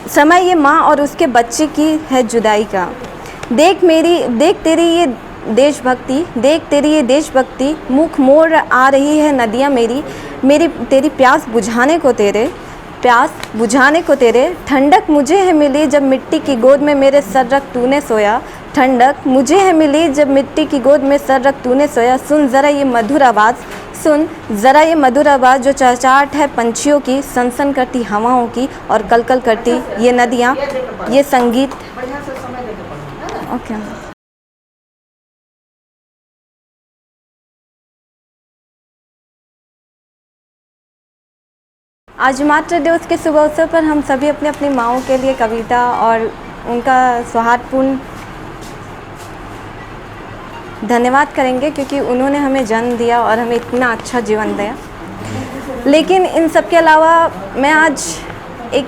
समय ये माँ और उसके बच्चे की है जुदाई का। देख तेरी ये देशभक्ति, देख तेरी ये देशभक्ति, मुख मोड़ आ रही है नदियाँ मेरी तेरी प्यास बुझाने को तेरे ठंडक मुझे है मिली जब मिट्टी की गोद में मेरे सर रख तूने सोया। ठंडक मुझे है मिली जब मिट्टी की गोद में सर रख तूने सोया। सुन ज़रा ये मधुर आवाज़ जो चहचहाट है पंछियों की, सनसन करती हवाओं की और कलकल करती ये नदियाँ, ये संगीत। ओके। आज मातृ दिवस के शुभ अवसर पर हम सभी अपनी अपनी माँओं के लिए कविता और उनका सौहार्दपूर्ण धन्यवाद करेंगे, क्योंकि उन्होंने हमें जन्म दिया और हमें इतना अच्छा जीवन दिया। लेकिन इन सब के अलावा मैं आज एक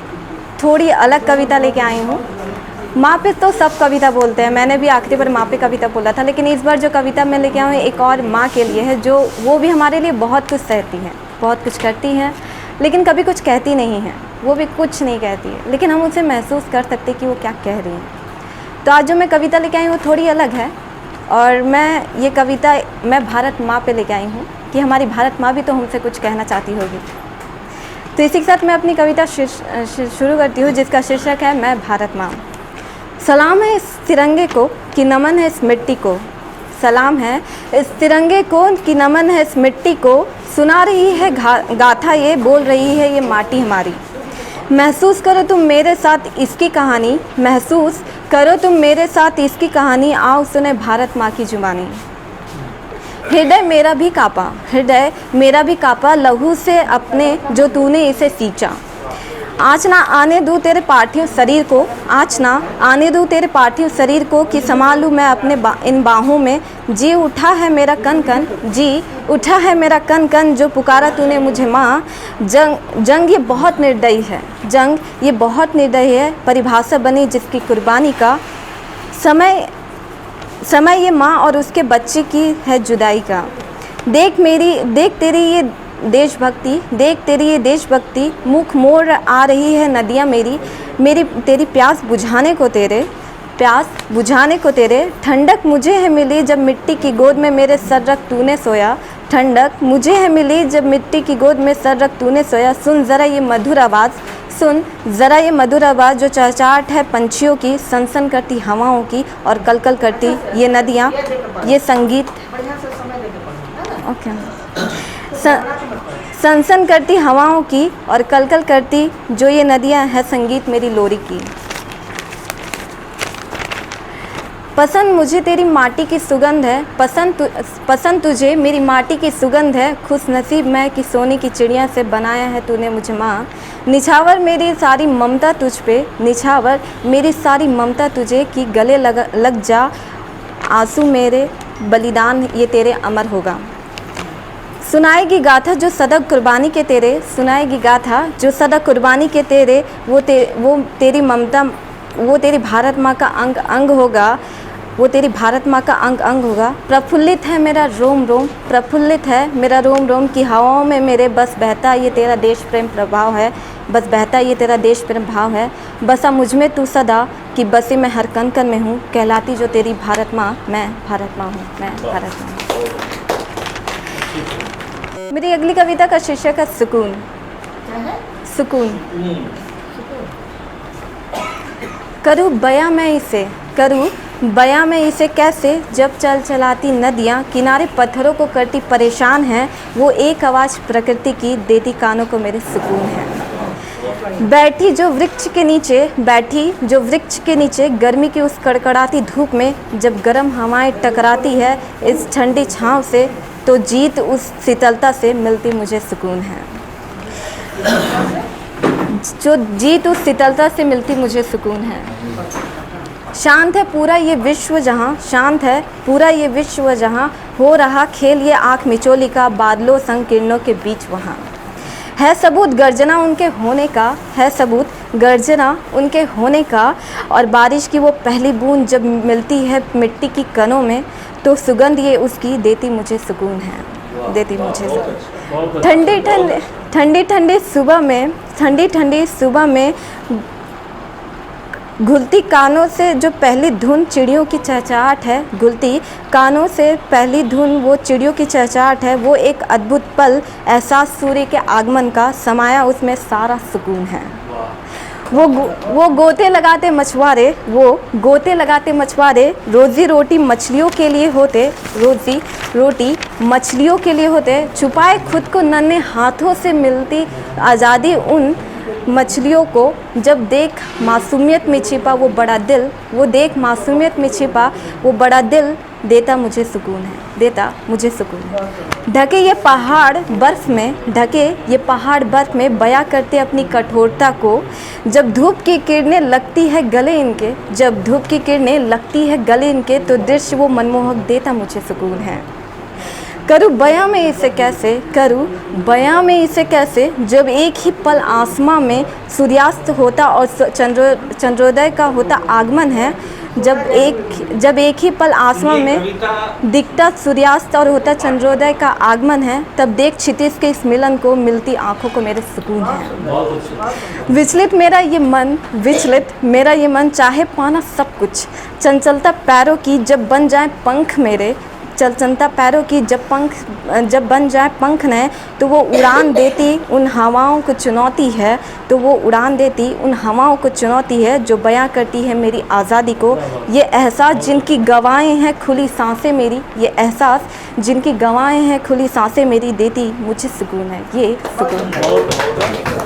थोड़ी अलग कविता लेके आई हूँ। माँ पे तो सब कविता बोलते हैं, मैंने भी आखिरी बार माँ पे कविता बोला था, लेकिन इस बार जो कविता मैं लेके आई हूँ एक और माँ के लिए है, जो वो भी हमारे लिए बहुत कुछ सहती हैं, बहुत कुछ करती हैं, लेकिन कभी कुछ कहती नहीं हैं। वो भी कुछ नहीं कहती है, लेकिन हम उनसे महसूस कर सकते कि वो क्या कह रही हैं। तो आज जो मैं कविता लेके आई हूँ वो थोड़ी अलग है, और मैं ये कविता मैं भारत माँ पे लेके आई हूँ कि हमारी भारत माँ भी तो हमसे कुछ कहना चाहती होगी। तो इसी के साथ मैं अपनी कविता शुरू करती हूँ, जिसका शीर्षक है मैं भारत माँ। सलाम है इस तिरंगे को कि नमन है इस मिट्टी को, सलाम है इस तिरंगे को कि नमन है इस मिट्टी को। सुना रही है गाथा ये, बोल रही है ये माटी हमारी। महसूस करो तुम मेरे साथ इसकी कहानी, महसूस करो तुम मेरे साथ इसकी कहानी। आओ सुने भारत माँ की जुबानी। हृदय मेरा भी काँपा लहू से अपने जो तूने इसे सींचा। आँच ना आने दूँ तेरे पार्थिव शरीर को, आँच ना आने दूँ तेरे पार्थिव शरीर को कि संभालूँ मैं अपने इन बाहों में। जी उठा है मेरा कन कन जो पुकारा तूने मुझे माँ। जंग ये बहुत निर्दयी है, परिभाषा बनी जिसकी कुर्बानी का। समय ये माँ और उसके बच्चे की है जुदाई का। देख तेरी ये देशभक्ति, मुख मोड़ आ रही है नदियाँ मेरी तेरी प्यास बुझाने को तेरे। ठंडक मुझे है मिली जब मिट्टी की गोद में मेरे सर रख तूने सोया। ठंडक मुझे है मिली जब मिट्टी की गोद में सर रख तूने सोया। सुन ज़रा ये मधुर आवाज़ जो चहचहाट है पंछियों की, सनसन करती हवाओं की और कलकल करती ये नदियाँ, ये संगीत। ओके। सनसन करती हवाओं की और कलकल करती जो ये नदियाँ है संगीत मेरी लोरी की। पसंद मुझे तेरी माटी की सुगंध है, पसंद तुझे मेरी माटी की सुगंध है। खुश नसीब मैं कि सोने की चिड़िया से बनाया है तूने मुझे माँ। निछावर मेरी सारी ममता तुझे कि गले लग जा आंसू मेरे, बलिदान ये तेरे अमर होगा। सुनाएगी गाथा जो सदा कुर्बानी के तेरे, वो तेरी ममता, वो तेरी भारत माँ का अंग होगा, वो तेरी भारत माँ का अंग होगा। प्रफुल्लित है मेरा रोम रोम की हवाओं में मेरे, बस बहता ये तेरा देश प्रेम भाव है। बसा मुझ में तू सदा कि बसे मैं हर कण कण में हूँ, कहलाती जो तेरी भारत माँ, मैं भारत माँ हूँ। मेरी अगली कविता का शीर्षक है सुकून। करूँ बयां मैं इसे कैसे, जब चलाती नदियाँ किनारे पत्थरों को करती परेशान है। वो एक आवाज़ प्रकृति की देती कानों को मेरे सुकून है। बैठी जो वृक्ष के नीचे गर्मी की उस कड़कड़ाती धूप में, जब गर्म हवाएं टकराती है इस ठंडी छाँव से, तो जीत उस शीतलता से मिलती मुझे सुकून है। शांत है पूरा ये विश्व जहाँ, हो रहा खेल ये आँख मिचोली का, बादलों संग किरणों के बीच वहाँ। है सबूत गर्जना उनके होने का, और बारिश की वो पहली बूंद जब मिलती है मिट्टी की कणों में, तो सुगंध ये उसकी देती मुझे सुकून है। ठंडी ठंडी सुबह में घुलती कानों से जो पहली धुन चिड़ियों की चहचहाट है, घुलती कानों से पहली धुन वो चिड़ियों की चहचहाट है, वो एक अद्भुत पल, एहसास सूर्य के आगमन का, समाया उसमें सारा सुकून है। वो गोते लगाते मछुआरे, वो गोते लगाते मछुआरे, रोज़ी रोटी मछलियों के लिए होते, रोज़ी रोटी मछलियों के लिए होते, छुपाए खुद को नन्हे हाथों से मिलती आज़ादी उन मछलियों को, जब देख मासूमियत में छिपा वो बड़ा दिल, वो देख मासूमियत में छिपा वो बड़ा दिल, देता मुझे सुकून है, देता मुझे सुकून है। ढके ये पहाड़ बर्फ़ में, ढके ये पहाड़ बर्फ़ में, बयां करते अपनी कठोरता को, जब धूप की किरणें लगती है गले इनके, जब धूप की किरणें लगती है गले इनके, तो दृश्य वो मनमोहक, देता मुझे सुकून है। करूँ बयां में इसे कैसे, करूँ बयां में इसे कैसे, जब एक ही पल आसमां में सूर्यास्त होता और चंद्रोदय का होता आगमन है, जब एक ही पल आसमां में दिखता सूर्यास्त और होता चंद्रोदय का आगमन है, तब देख क्षितिज के इस मिलन को, मिलती आंखों को मेरे सुकून है। विचलित मेरा ये मन चाहे पाना सब कुछ, चंचलता पैरों की जब बन जाए पंख मेरे, चलचलता पैरों की जब बन जाए पंख नए, तो वो उड़ान देती उन हवाओं को चुनौती है, तो वो उड़ान देती उन हवाओं को चुनौती है, जो बयां करती है मेरी आज़ादी को। ये एहसास जिनकी गवाहें हैं खुली सांसें मेरी, ये एहसास जिनकी गवाहें हैं खुली सांसें मेरी, देती मुझे सुकून है, ये सुकून है।